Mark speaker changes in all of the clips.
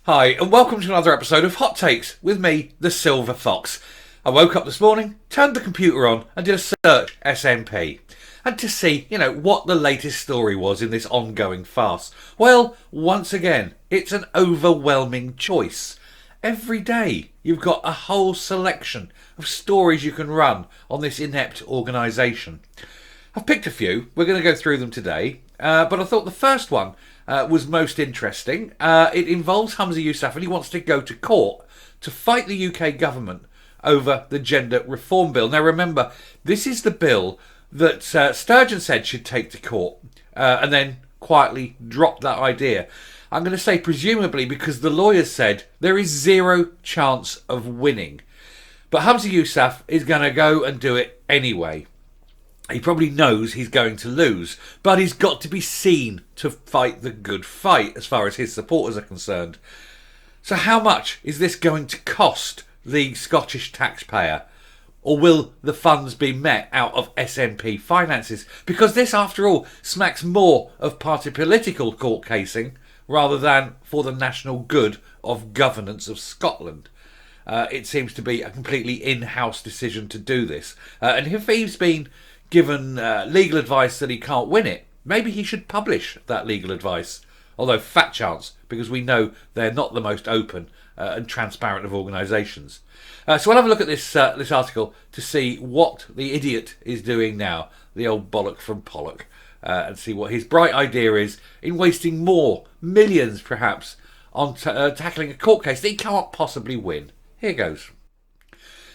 Speaker 1: Hi, and welcome to another episode of Hot Takes with me, the Silver Fox. I woke up this morning, turned the computer on, and did a search SNP. And to see, what the latest story was in this ongoing farce. Well, once again, it's an overwhelming choice. Every day, you've got a whole selection of stories you can run on this inept organisation. I've picked a few. We're going to go through them today. But I thought the first one was most interesting. It involves Humza Yousaf, and he wants to go to court to fight the UK government over the gender reform bill. Now remember, this is the bill that Sturgeon said should take to court and then quietly dropped that idea. I'm going to say presumably because the lawyers said there is zero chance of winning. But Humza Yousaf is going to go and do it anyway. He probably knows he's going to lose, but he's got to be seen to fight the good fight as far as his supporters are concerned. So how much is this going to cost the Scottish taxpayer? Or will the funds be met out of SNP finances? Because this, after all, smacks more of party political court casing rather than for the national good of governance of Scotland. It seems to be a completely in-house decision to do this. And if he's been given legal advice that he can't win it, maybe he should publish that legal advice. Although fat chance, because we know they're not the most open and transparent of organisations. So we'll have a look at this article to see what the idiot is doing now, the old bollock from Pollock, and see what his bright idea is in wasting more, millions perhaps, on tackling a court case that he can't possibly win. Here goes.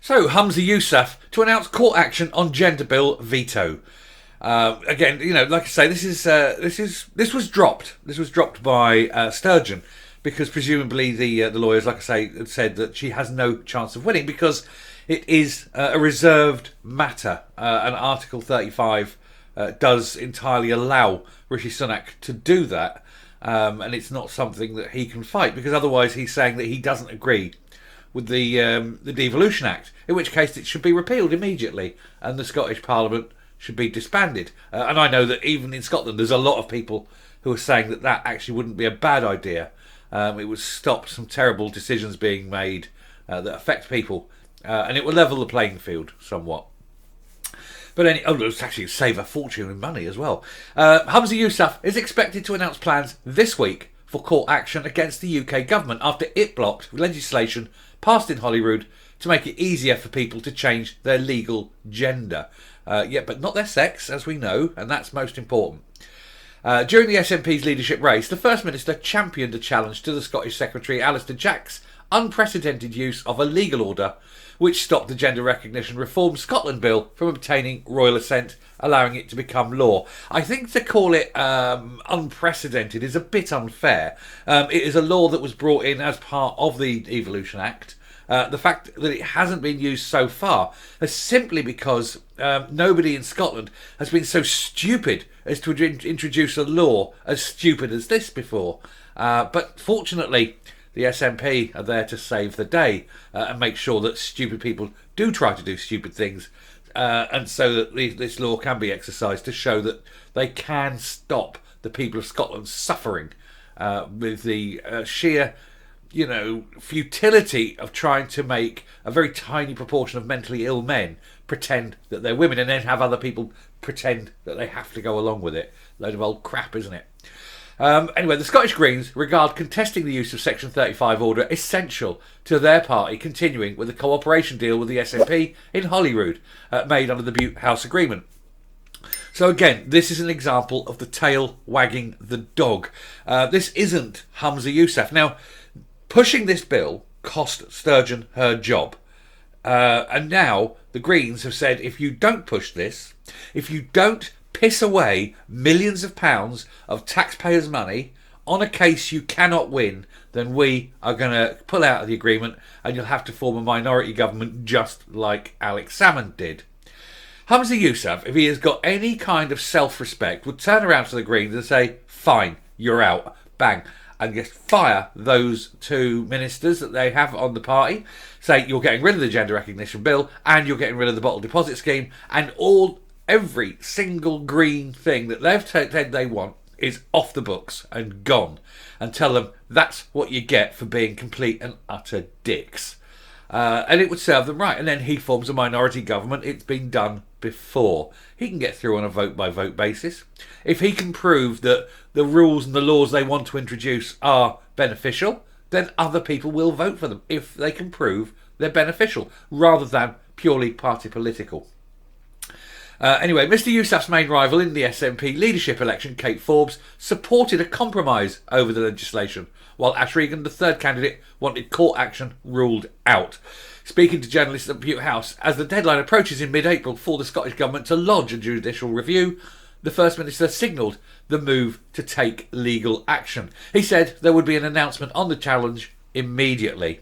Speaker 1: So, Humza Yousaf to announce court action on gender bill veto. Again, like I say, this was dropped. This was dropped by Sturgeon because presumably the lawyers, like I say, had said that she has no chance of winning because it is a reserved matter. And Article 35 does entirely allow Rishi Sunak to do that, and it's not something that he can fight because otherwise he's saying that he doesn't agree with the Devolution Act, in which case it should be repealed immediately and the Scottish Parliament should be disbanded. And I know that even in Scotland there's a lot of people who are saying that that actually wouldn't be a bad idea. It would stop some terrible decisions being made that affect people, and it would level the playing field somewhat. But it's actually save a fortune in money as well. Humza Yousaf is expected to announce plans this week for court action against the UK government after it blocked legislation passed in Holyrood to make it easier for people to change their legal gender. But not their sex, as we know, and that's most important. During the SNP's leadership race, the First Minister championed a challenge to the Scottish Secretary Alistair Jack's unprecedented use of a legal order which stopped the Gender Recognition Reform Scotland Bill from obtaining royal assent, allowing it to become law. I think to call it unprecedented is a bit unfair. It is a law that was brought in as part of the Devolution Act. The fact that it hasn't been used so far is simply because nobody in Scotland has been so stupid as to introduce a law as stupid as this before. But fortunately, the SNP are there to save the day and make sure that stupid people do try to do stupid things, and so that this law can be exercised to show that they can stop the people of Scotland suffering with the sheer futility of trying to make a very tiny proportion of mentally ill men pretend that they're women and then have other people pretend that they have to go along with it. Load of old crap, isn't it? Anyway, the Scottish Greens regard contesting the use of Section 35 order essential to their party continuing with the cooperation deal with the SNP in Holyrood, made under the Butte House Agreement. So again, this is an example of the tail wagging the dog. This isn't Humza Yousaf. Now, pushing this bill cost Sturgeon her job. And now the Greens have said, if you don't push this, if you don't piss away millions of pounds of taxpayers' money on a case you cannot win, then we are going to pull out of the agreement and you'll have to form a minority government just like Alex Salmond did. Humza Yousaf, if he has got any kind of self-respect, would turn around to the Greens and say, fine, you're out, bang, and just fire those two ministers that they have on the party, say you're getting rid of the gender recognition bill and you're getting rid of the bottle deposit scheme and every single green thing that they've said they want, is off the books and gone, and tell them that's what you get for being complete and utter dicks. And it would serve them right. And then he forms a minority government. It's been done before. He can get through on a vote-by-vote basis. If he can prove that the rules and the laws they want to introduce are beneficial, then other people will vote for them if they can prove they're beneficial, rather than purely party political. Anyway, Mr Yousaf's main rival in the SNP leadership election, Kate Forbes, supported a compromise over the legislation, while Ash Regan, the third candidate, wanted court action ruled out. Speaking to journalists at Bute House, as the deadline approaches in mid-April for the Scottish Government to lodge a judicial review, the First Minister signalled the move to take legal action. He said there would be an announcement on the challenge immediately.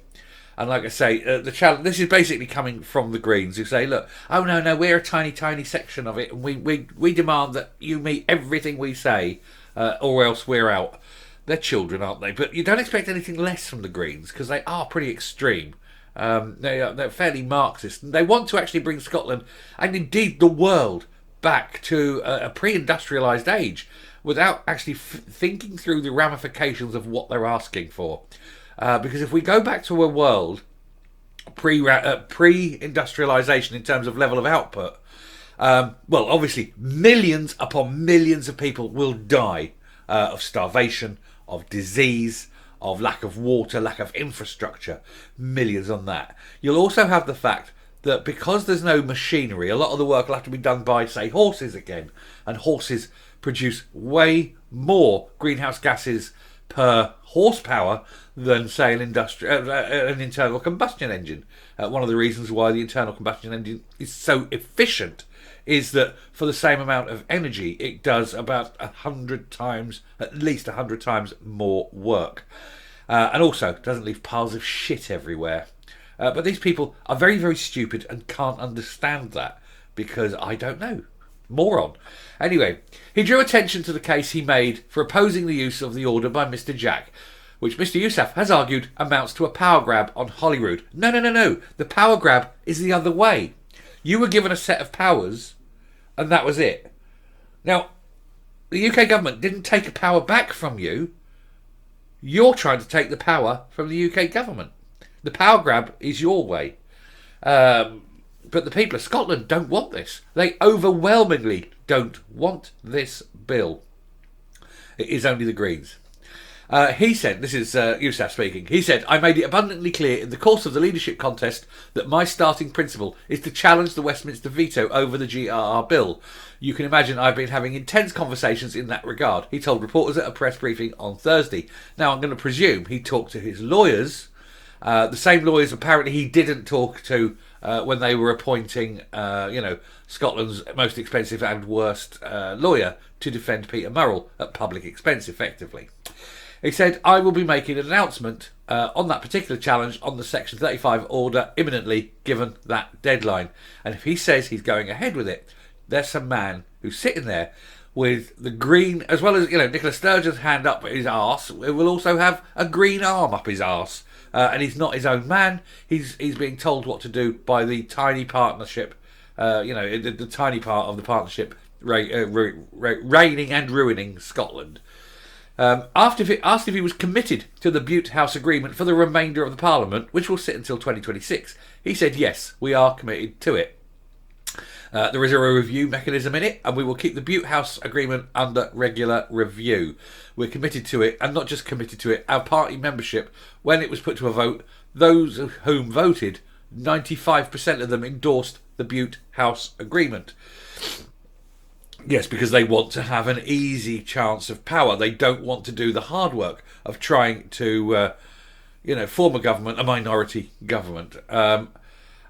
Speaker 1: And like I say, the challenge, this is basically coming from the Greens, who say, look, oh no, we're a tiny, tiny section of it, and we demand that you meet everything we say, or else we're out. They're children, aren't they? But you don't expect anything less from the Greens, because they are pretty extreme. They're fairly Marxist. They want to actually bring Scotland, and indeed the world, back to a pre-industrialised age, without actually thinking through the ramifications of what they're asking for. Because if we go back to a world pre-industrialisation in terms of level of output, well, obviously millions upon millions of people will die of starvation, of disease, of lack of water, lack of infrastructure, millions on that. You'll also have the fact that because there's no machinery, a lot of the work will have to be done by, say, horses again, and horses produce way more greenhouse gases per horsepower than, say, an internal combustion engine. One of the reasons why the internal combustion engine is so efficient is that for the same amount of energy, it does about 100 times, at least 100 times more work. And also doesn't leave piles of shit everywhere. But these people are very, very stupid and can't understand that because I don't know. Moron. Anyway, he drew attention to the case he made for opposing the use of the order by Mr Jack, which Mr Yousaf has argued amounts to a power grab on Holyrood. No. The power grab is the other way. You were given a set of powers, and that was it. Now, the UK government didn't take a power back from you. You're trying to take the power from the UK government. The power grab is your way. But the people of Scotland don't want this. They overwhelmingly don't want this bill. It is only the Greens. He said, this is Yousaf speaking, he said, I made it abundantly clear in the course of the leadership contest that my starting principle is to challenge the Westminster veto over the GRR bill. You can imagine I've been having intense conversations in that regard, he told reporters at a press briefing on Thursday. Now, I'm going to presume he talked to his lawyers, the same lawyers apparently he didn't talk to when they were appointing, Scotland's most expensive and worst lawyer to defend Peter Murrell at public expense, effectively. He said, I will be making an announcement on that particular challenge on the Section 35 order imminently, given that deadline. And if he says he's going ahead with it, there's some man who's sitting there with the green, as well as, Nicola Sturgeon's hand up his arse, will also have a green arm up his arse. And he's not his own man. He's being told what to do by the tiny partnership, the tiny part of the partnership reigning and ruining Scotland. Asked if he was committed to the Bute House Agreement for the remainder of the Parliament, which will sit until 2026, he said, yes, we are committed to it. There is a review mechanism in it, and we will keep the Bute House Agreement under regular review. We're committed to it, and not just committed to it, our party membership, when it was put to a vote, those whom voted, 95% of them endorsed the Bute House Agreement. Yes, because they want to have an easy chance of power. They don't want to do the hard work of trying to, form a government, a minority government.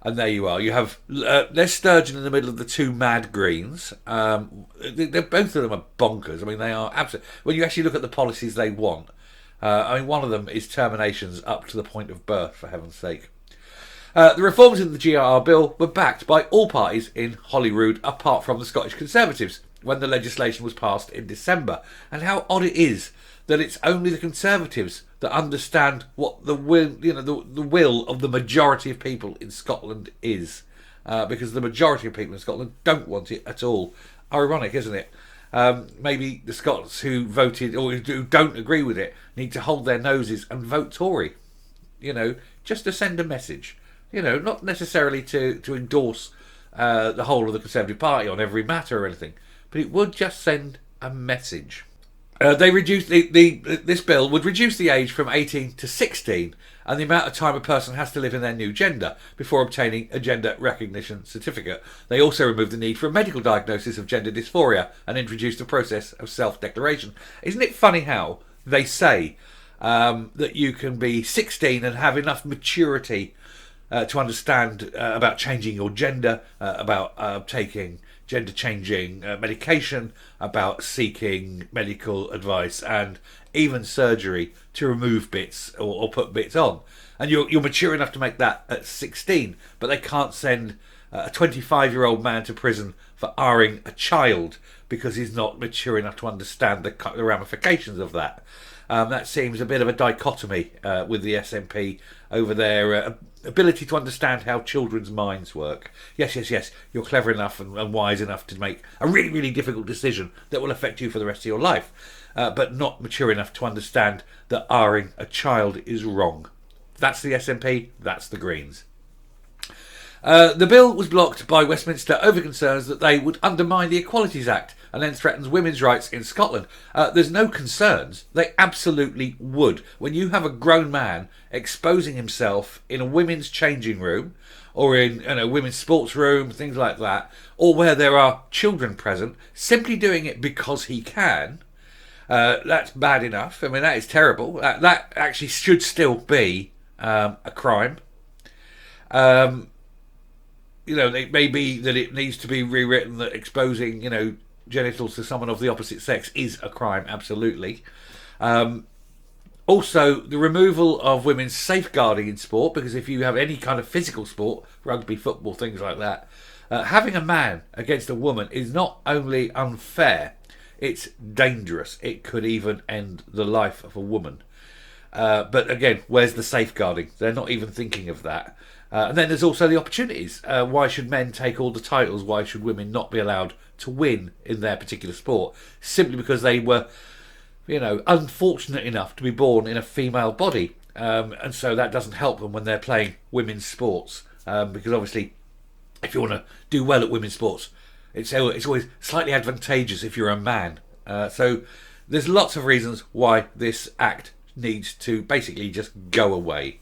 Speaker 1: And there you are. You have Les Sturgeon in the middle of the two mad Greens. They're both of them are bonkers. I mean, they are absolutely. When you actually look at the policies they want, one of them is terminations up to the point of birth, for heaven's sake. The reforms in the GRR bill were backed by all parties in Holyrood, apart from the Scottish Conservatives, when the legislation was passed in December. And how odd it is that it's only the Conservatives that understand what the will, the will of the majority of people in Scotland is, because the majority of people in Scotland don't want it at all. Ironic, isn't it? Maybe the Scots who voted or who don't agree with it need to hold their noses and vote Tory. Just to send a message. Not necessarily to endorse the whole of the Conservative Party on every matter or anything, but it would just send a message. They reduced this bill would reduce the age from 18 to 16 and the amount of time a person has to live in their new gender before obtaining a gender recognition certificate. They also removed the need for a medical diagnosis of gender dysphoria and introduced a process of self-declaration. Isn't it funny how they say that you can be 16 and have enough maturity to understand about changing your gender, about taking gender-changing medication, about seeking medical advice and even surgery to remove bits or put bits on. And you're mature enough to make that at 16, but they can't send a 25-year-old man to prison for R-ing a child because he's not mature enough to understand the ramifications of that. That seems a bit of a dichotomy with the SNP over their ability to understand how children's minds work. Yes, you're clever enough and wise enough to make a really, really difficult decision that will affect you for the rest of your life, but not mature enough to understand that R-ing a child is wrong. That's the SNP, that's the Greens. The bill was blocked by Westminster over concerns that they would undermine the Equalities Act and then threatens women's rights in Scotland. There's no concerns. They absolutely would. When you have a grown man exposing himself in a women's changing room or in a women's sports room, things like that, or where there are children present, simply doing it because he can, that's bad enough. I mean, that is terrible. That actually should still be a crime. It may be that it needs to be rewritten that exposing, genitals to someone of the opposite sex is a crime, absolutely. Also, the removal of women's safeguarding in sport, because if you have any kind of physical sport, rugby, football, things like that, having a man against a woman is not only unfair, it's dangerous. It could even end the life of a woman. But again, where's the safeguarding? They're not even thinking of that. And then there's also the opportunities. Why should men take all the titles? Why should women not be allowed to win in their particular sport? Simply because they were, unfortunate enough to be born in a female body. And so that doesn't help them when they're playing women's sports. Because obviously, if you want to do well at women's sports, it's always slightly advantageous if you're a man. So there's lots of reasons why this act needs to basically just go away.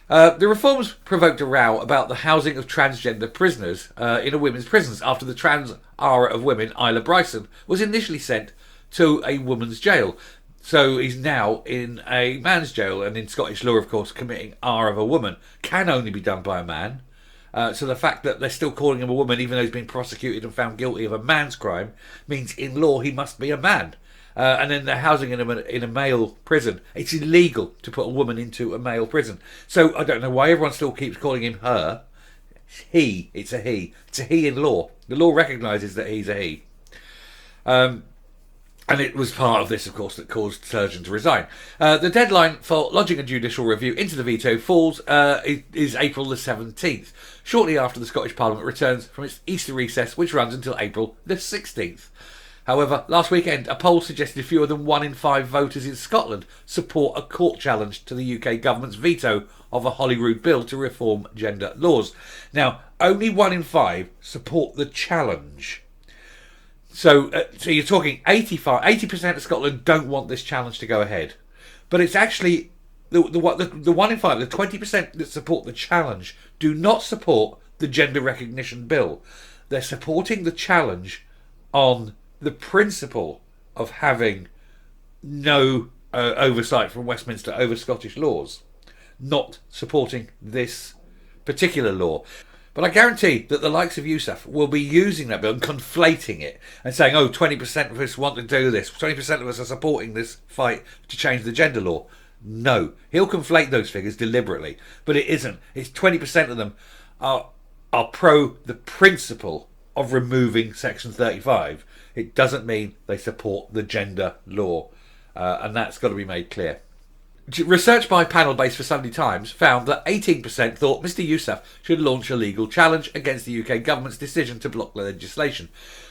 Speaker 1: The reforms provoked a row about the housing of transgender prisoners in a women's prisons after the trans Ara of women, Isla Bryson, was initially sent to a woman's jail. So he's now in a man's jail, and in Scottish law, of course, committing R of a woman can only be done by a man. So the fact that they're still calling him a woman, even though he's been prosecuted and found guilty of a man's crime, means in law he must be a man. And then they're housing him in a male prison. It's illegal to put a woman into a male prison. So I don't know why everyone still keeps calling him her. It's he. It's a he. It's a he in law. The law recognises that he's a he. And it was part of this, of course, that caused Sturgeon to resign. The deadline for lodging a judicial review into the veto falls is April the 17th, shortly after the Scottish Parliament returns from its Easter recess, which runs until April the 16th. However, last weekend, a poll suggested fewer than 1 in 5 voters in Scotland support a court challenge to the UK government's veto of a Holyrood bill to reform gender laws. Now, only 1 in 5 support the challenge. So you're talking 80% of Scotland don't want this challenge to go ahead. But it's actually the 1 in 5, the 20% that support the challenge do not support the gender recognition bill. They're supporting the challenge on the principle of having no oversight from Westminster over Scottish laws, not supporting this particular law. But I guarantee that the likes of Yousaf will be using that bill and conflating it and saying, 20% of us want to do this, 20% of us are supporting this fight to change the gender law. No, he'll conflate those figures deliberately, but it isn't. It's 20% of them are pro the principle of removing Section 35. It doesn't mean they support the gender law, and that's got to be made clear. Research by panel based for Sunday Times found that 18% thought Mr Yousaf should launch a legal challenge against the UK government's decision to block the legislation.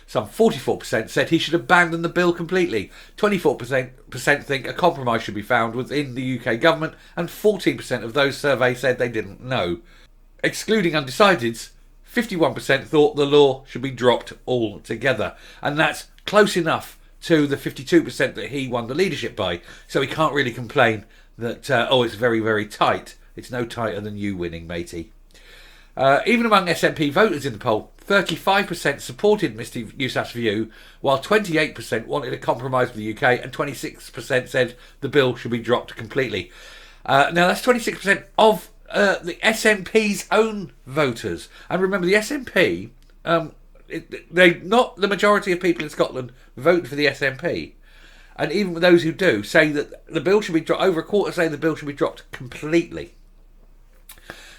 Speaker 1: Some 44% said he should abandon the bill completely. 24% think a compromise should be found within the UK government, and 14% of those surveyed said they didn't know. Excluding undecideds, 51% thought the law should be dropped altogether, and that's close enough to the 52% that he won the leadership by, so he can't really complain that, it's very, very tight. It's no tighter than you winning, matey. Even among SNP voters in the poll, 35% supported Mr Yousaf's view, while 28% wanted a compromise with the UK, and 26% said the bill should be dropped completely. Now, that's 26% of the SNP's own voters. And remember, the SNP, not the majority of people in Scotland vote for the SNP. And even those who do say that the bill should be dropped. Over a quarter say the bill should be dropped completely.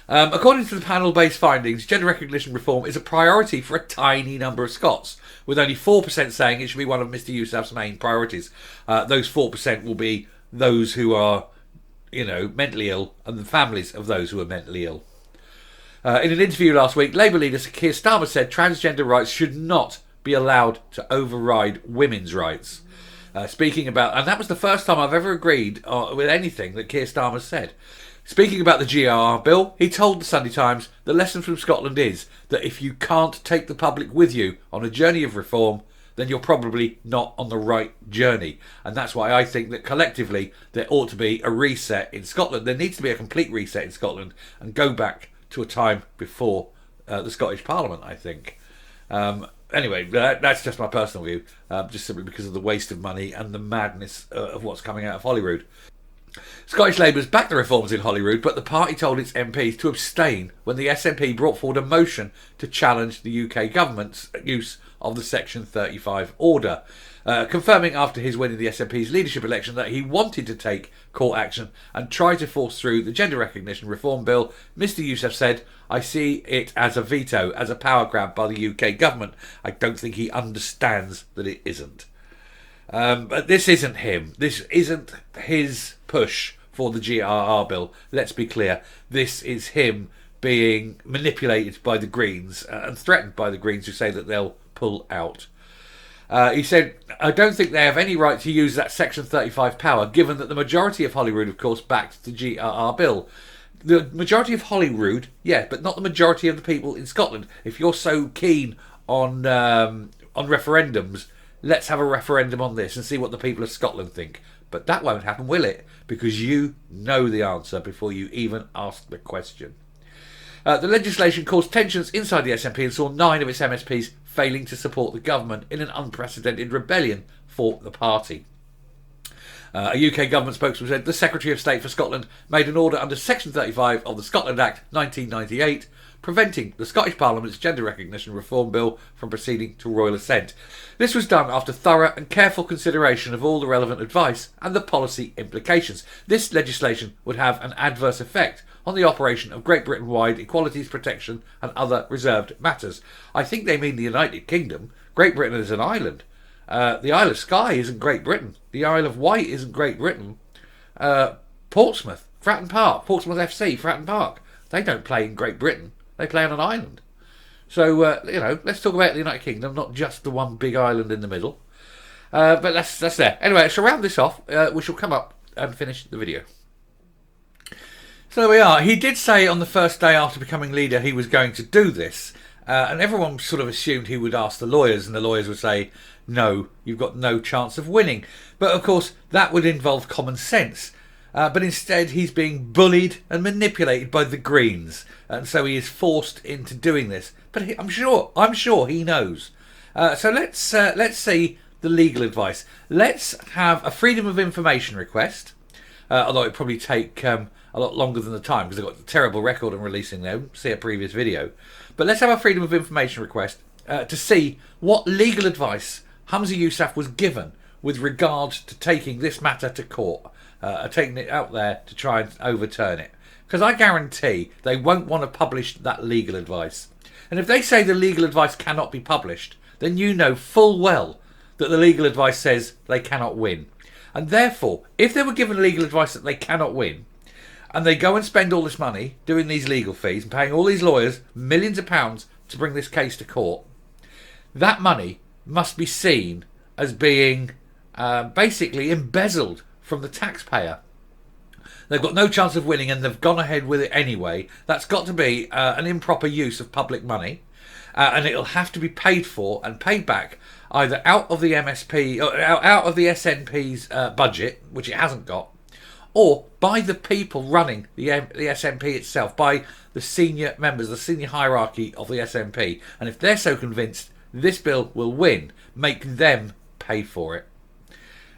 Speaker 1: According to the panel-based findings, gender recognition reform is a priority for a tiny number of Scots, with only 4% saying it should be one of Mr Yousaf's main priorities. Those 4% will be those who are, mentally ill, and the families of those who are mentally ill. In an interview last week, Labour leader Sir Keir Starmer said transgender rights should not be allowed to override women's rights. Speaking about, and that was the first time I've ever agreed with anything that Keir Starmer said. Speaking about the GRR bill, he told the Sunday Times the lesson from Scotland is that if you can't take the public with you on a journey of reform, then you're probably not on the right journey. And that's why I think that collectively there ought to be a reset in Scotland. There needs to be a complete reset in Scotland and go back to a time before the Scottish Parliament, I think. Anyway, that's just my personal view, just simply because of the waste of money and the madness of what's coming out of Holyrood. Scottish Labour's backed the reforms in Holyrood, but the party told its MPs to abstain when the SNP brought forward a motion to challenge the UK government's use of the Section 35 order, confirming after his win in the SNP's leadership election that he wanted to take court action and try to force through the gender recognition reform bill. Mr Yousaf said, "I see it as a veto, as a power grab by the UK government. I don't think he understands that it isn't." But this isn't him. This isn't his push for the GRR bill. Let's be clear. This is him being manipulated by the Greens and threatened by the Greens, who say that they'll pull out. He said, "I don't think they have any right to use that Section 35 power, given that the majority of Holyrood, of course, backed the GRR bill." The majority of Holyrood, yeah, but not the majority of the people in Scotland. If you're so keen on referendums, let's have a referendum on this and see what the people of Scotland think. But that won't happen, will it? Because you know the answer before you even ask the question. The legislation caused tensions inside the SNP and saw 9 of its MSPs failing to support the government in an unprecedented rebellion for the party. A UK government spokesman said the Secretary of State for Scotland made an order under Section 35 of the Scotland Act 1998, preventing the Scottish Parliament's gender recognition reform bill from proceeding to royal assent. This was done after thorough and careful consideration of all the relevant advice and the policy implications. This legislation would have an adverse effect on the operation of Great Britain-wide equalities protection and other reserved matters. I think they mean the United Kingdom. Great Britain is an island. The Isle of Skye isn't Great Britain. The Isle of Wight isn't Great Britain. Portsmouth, Fratton Park, Portsmouth FC, Fratton Park. They don't play in Great Britain. They play on an island. So, let's talk about the United Kingdom, not just the one big island in the middle. But that's there. Anyway, to round this off, we shall come up and finish the video. So there we are. He did say on the first day after becoming leader he was going to do this. And everyone sort of assumed he would ask the lawyers, and the lawyers would say, no, you've got no chance of winning. But of course, that would involve common sense. But instead, he's being bullied and manipulated by the Greens. And so he is forced into doing this. But I'm sure he knows. So let's see the legal advice. Let's have a freedom of information request. Although it'd probably take a lot longer than the time, because I've got a terrible record on releasing them. See a previous video. But let's have a freedom of information request to see what legal advice Humza Yousaf was given with regard to taking this matter to court, taking it out there to try and overturn it. Because I guarantee they won't want to publish that legal advice. And if they say the legal advice cannot be published, then you know full well that the legal advice says they cannot win. And therefore, if they were given legal advice that they cannot win, and they go and spend all this money doing these legal fees and paying all these lawyers millions of pounds to bring this case to court, that money must be seen as being basically embezzled from the taxpayer. They've got no chance of winning and they've gone ahead with it anyway. That's got to be an improper use of public money, and it'll have to be paid for and paid back either out of the MSP or out of the SNP's budget, which it hasn't got, or by the people running the SNP itself, by the senior members, the senior hierarchy of the SNP. And if they're so convinced this bill will win, make them pay for it.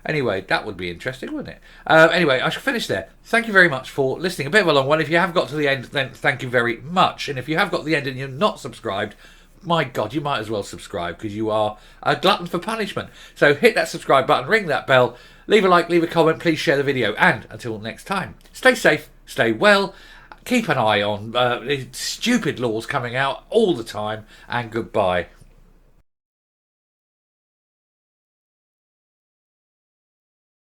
Speaker 1: Anyway, that would be interesting, wouldn't it? Anyway, I shall finish there. Thank you very much for listening. A bit of a long one. If you have got to the end, then thank you very much. And if you have got to the end and you're not subscribed, my God, you might as well subscribe, because you are a glutton for punishment. So hit that subscribe button, ring that bell, leave a like, leave a comment, please share the video. And until next time, stay safe, stay well, keep an eye on stupid laws coming out all the time, and goodbye.